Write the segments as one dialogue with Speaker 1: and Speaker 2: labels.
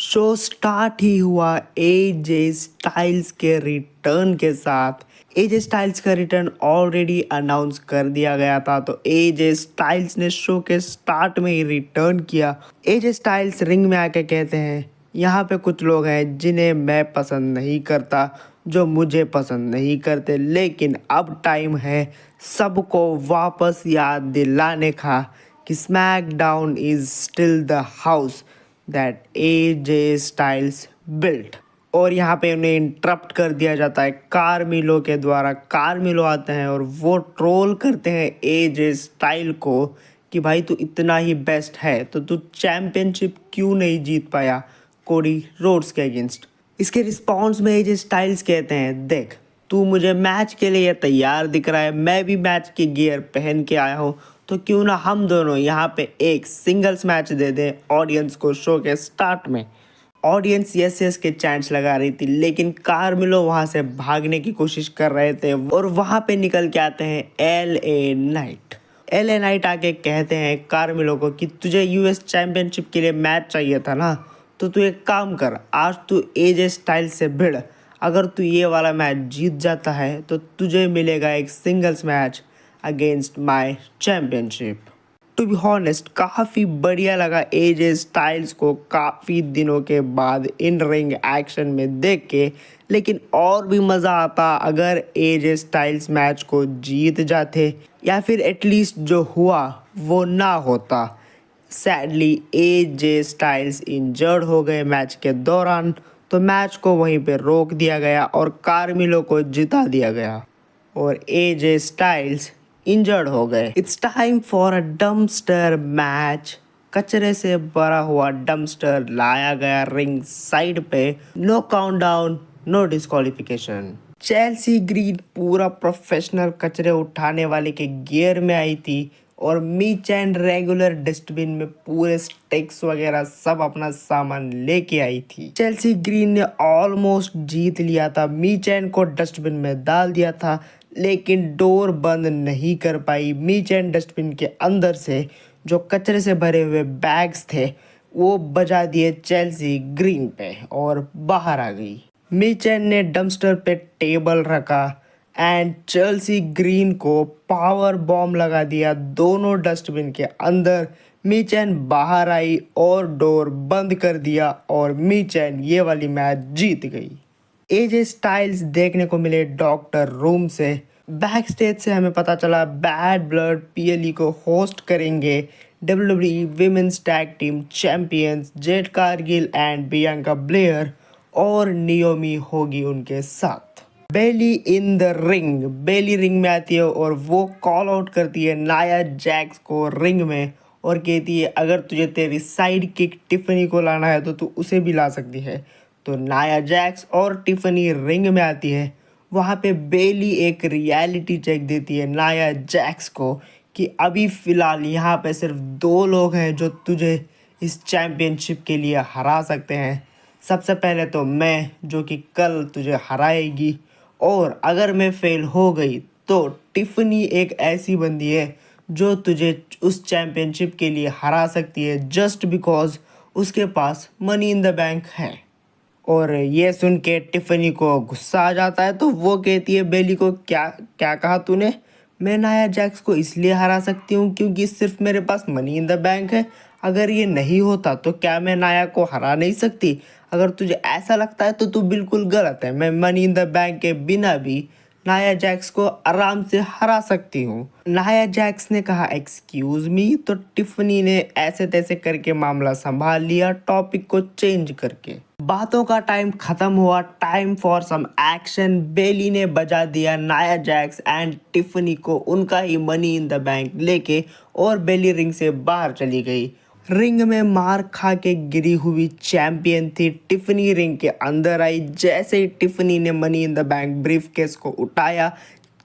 Speaker 1: Show start ही हुआ AJ Styles के return के साथ। एजे स्टाइल्स का रिटर्न ऑलरेडी अनाउंस कर दिया गया था, तो एजे स्टाइल्स ने शो के स्टार्ट में ही रिटर्न किया। एजे स्टाइल्स रिंग में आके कहते हैं, यहाँ पे कुछ लोग हैं जिन्हें मैं पसंद नहीं करता, जो मुझे पसंद नहीं करते, लेकिन अब टाइम है सबको वापस याद दिलाने का कि SmackDown is still the house that AJ Styles built. और यहाँ पे उन्हें इंटरप्ट कर दिया जाता है कार्मिलो के द्वारा। कार्मिलो आते हैं और वो ट्रोल करते हैं एजे स्टाइल को कि भाई तू इतना ही बेस्ट है तो तू चैंपियनशिप क्यों नहीं जीत पाया कोडी रोड्स के अगेंस्ट। इसके रिस्पॉन्स में एजे स्टाइल्स कहते हैं, देख तू मुझे मैच के लिए तैयार दिख रहा है, मैं भी मैच की गियर पहन के आया हूँ, तो क्यों ना हम दोनों यहाँ पे एक सिंगल्स मैच दे दें ऑडियंस को। शो के स्टार्ट में ऑडियंस यस यस के चैंट्स लगा रही थी, लेकिन कार्मिलो वहाँ से भागने की कोशिश कर रहे थे और वहाँ पे निकल के आते हैं एलए नाइट। एलए नाइट आके कहते हैं कार्मिलो को कि तुझे यूएस चैंपियनशिप के लिए मैच चाहिए था ना, तो तू एक काम कर, आज तू एजे स्टाइल से भिड़। अगर तू ये वाला मैच जीत जाता है तो तुझे मिलेगा एक singles match against my championship. To be honest काफ़ी बढ़िया लगा एजे स्टाइल्स को काफ़ी दिनों के बाद इन रिंग एक्शन में देख के, लेकिन और भी मज़ा आता अगर एजे स्टाइल्स मैच को जीत जाते या फिर एटलीस्ट जो हुआ वो ना होता। सैडली एजे स्टाइल्स इंजर्ड हो गए मैच के दौरान, तो मैच को वहीं पे रोक दिया गया और कार्मिलो को जिता दिया गया और एजे स्टाइल्स इंजर्ड हो गए। It's time for a dumpster match. कचरे से भरा हुआ डम्पस्टर लाया गया रिंग साइड पे। No countdown, no disqualification. Chelsea Green पूरा प्रोफेशनल कचरे उठाने वाले के गियर में आई थी और मीचैन रेगुलर डस्टबिन में पूरे स्टिक्स वगैरह सब अपना सामान लेके आई थी। चेल्सी ग्रीन ने ऑलमोस्ट जीत लिया था, मीचैन को डस्टबिन में डाल दिया था, लेकिन डोर बंद नहीं कर पाई। मीचैन डस्टबिन के अंदर से जो कचरे से भरे हुए बैग्स थे वो बजा दिए चेल्सी ग्रीन पे और बाहर आ गई। मीचैन ने डंपस्टर पे टेबल रखा एंड चेल्सी ग्रीन को पावर बॉम्ब लगा दिया दोनों डस्टबिन के अंदर। मीचैन बाहर आई और डोर बंद कर दिया और मीचैन ये वाली मैच जीत गई। एजे स्टाइल्स देखने को मिले डॉक्टर रूम से। बैक स्टेज से हमें पता चला बैड ब्लड पीएलई को होस्ट करेंगे WWE women's tag team champions Jade Cargill and Bianca Belair और नियोमी होगी उनके साथ। Bayley in the ring, Bayley ring में आती है और वो कॉल आउट करती है नाया जैक्स को रिंग में और कहती है अगर तुझे तेरी साइड किक टिफनी को लाना है तो तू उसे भी ला सकती है। तो नाया जैक्स और टिफनी रिंग में आती है। वहाँ पे बेली एक रियलिटी चेक देती है नाया जैक्स को कि अभी फ़िलहाल यहाँ पे सिर्फ 2 लोग हैं जो तुझे इस चैम्पियनशिप के लिए हरा सकते हैं। सबसे पहले तो मैं, जो कि कल तुझे हराएगी, और अगर मैं फेल हो गई तो टिफनी एक ऐसी बंदी है जो तुझे उस चैम्पियनशिप के लिए हरा सकती है जस्ट बिकॉज उसके पास मनी इन द बैंक है। और ये सुन के टिफनी को गुस्सा आ जाता है, तो वो कहती है बेली को क्या क्या कहा तूने? मैं नाया जैक्स को इसलिए हरा सकती हूँ क्योंकि सिर्फ मेरे पास मनी इन द बैंक है। अगर ये नहीं होता तो क्या मैं नाया को हरा नहीं सकती? अगर तुझे ऐसा लगता है तो तू बिल्कुल गलत है। मैं मनी इन द बैंक के बिना भी नाया जैक्स को आराम से हरा सकती हूँ। नाया जैक्स ने कहा एक्सक्यूज मी, तो टिफनी ने ऐसे तैसे करके मामला संभाल लिया, टॉपिक को चेंज करके। बातों का टाइम खत्म हुआ, टाइम फॉर सम एक्शन। बेली ने बजा दिया नाया जैक्स एंड टिफनी को उनका ही मनी इन द बैंक लेके और बेली रिंग से बाहर चली गई। रिंग में मार खा के गिरी हुई चैंपियन थी टिफनी रिंग के अंदर आई। जैसे ही टिफनी ने money in the bank briefcase को उठाया,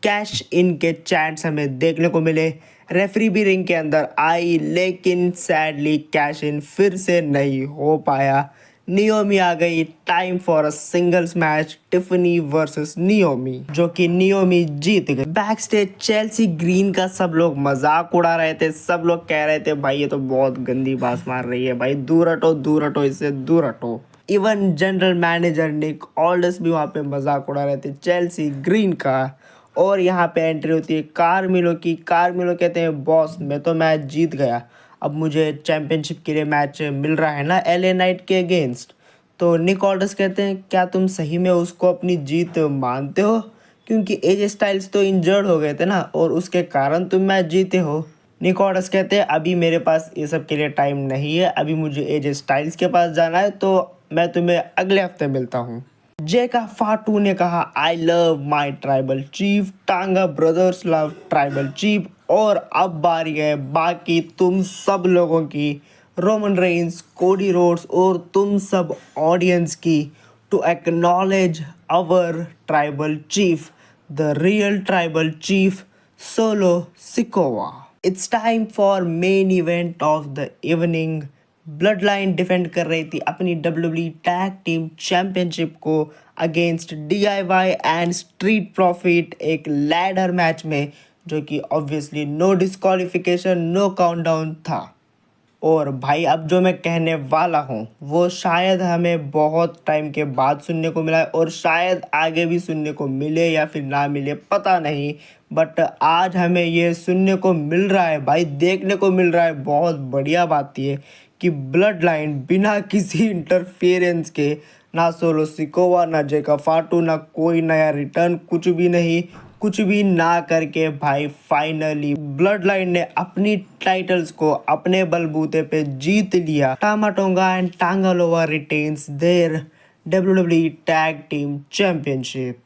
Speaker 1: कैश इन के चैट्स हमें देखने को मिले। रेफरी भी रिंग के अंदर आई, लेकिन सैडली कैश इन फिर से नहीं हो पाया। नियोमी आ गई। Time for a singles match, Tiffany versus Naomi, जो कि नियोमी जीत गई। बैक स्टेज चेल्सी ग्रीन का सब लोग मजाक उड़ा रहे थे। सब लोग कह रहे थे भाई ये तो बहुत गंदी बात मार रही है, भाई दूर हटो इससे, दूर हटो। इवन जनरल मैनेजर निक ऑल्डस भी वहाँ पे मजाक उड़ा रहे थे चेल्सी ग्रीन का। और यहाँ पे एंट्री होती है कार्मिलो की। कार्मिलो कहते हैं बॉस मैं तो मैच जीत गया, अब मुझे चैंपियनशिप के लिए मैच मिल रहा है ना एलए नाइट के अगेंस्ट। तो निक ऑल्डस कहते हैं क्या तुम सही में उसको अपनी जीत मानते हो, क्योंकि एजे स्टाइल्स तो इंजर्ड हो गए थे ना और उसके कारण तुम मैच जीते हो। निक ऑल्डस कहते हैं अभी मेरे पास ये सब के लिए टाइम नहीं है, अभी मुझे एजे स्टाइल्स के पास जाना है, तो मैं तुम्हें अगले हफ्ते मिलता हूँ। जेका फाटू ने कहा I love my tribal chief, टांगा ब्रदर्स लव ट्राइबल चीफ। और अब बारी है बाकी तुम सब लोगों की, रोमन रेंस, कोडी रोड्स और तुम सब ऑडियंस की, to acknowledge our tribal chief, the real tribal chief Solo Sikoa. It's time for main event of the evening. Bloodline defend कर रही थी अपनी WWE टैग टीम चैंपियनशिप को against DIY and street profit, एक ladder match में, जो कि obviously no disqualification no countdown था। और भाई अब जो मैं कहने वाला हूँ वो शायद हमें बहुत टाइम के बाद सुनने को मिला है और शायद आगे भी सुनने को मिले या फिर ना मिले पता नहीं, बट आज हमें ये सुनने को मिल रहा है भाई, देखने को मिल रहा है। बहुत बढ़िया बात ये कि ब्लड लाइन बिना किसी इंटरफेरेंस के, ना सोलो सिकोवा ना जेका फाटू ना कोई नया रिटर्न, कुछ भी नहीं, कुछ भी ना करके भाई फाइनली ब्लड लाइन ने अपनी टाइटल्स को अपने बलबूते पे जीत लिया। Tama Tonga and Tanga Loa retains their WWE tag team championship.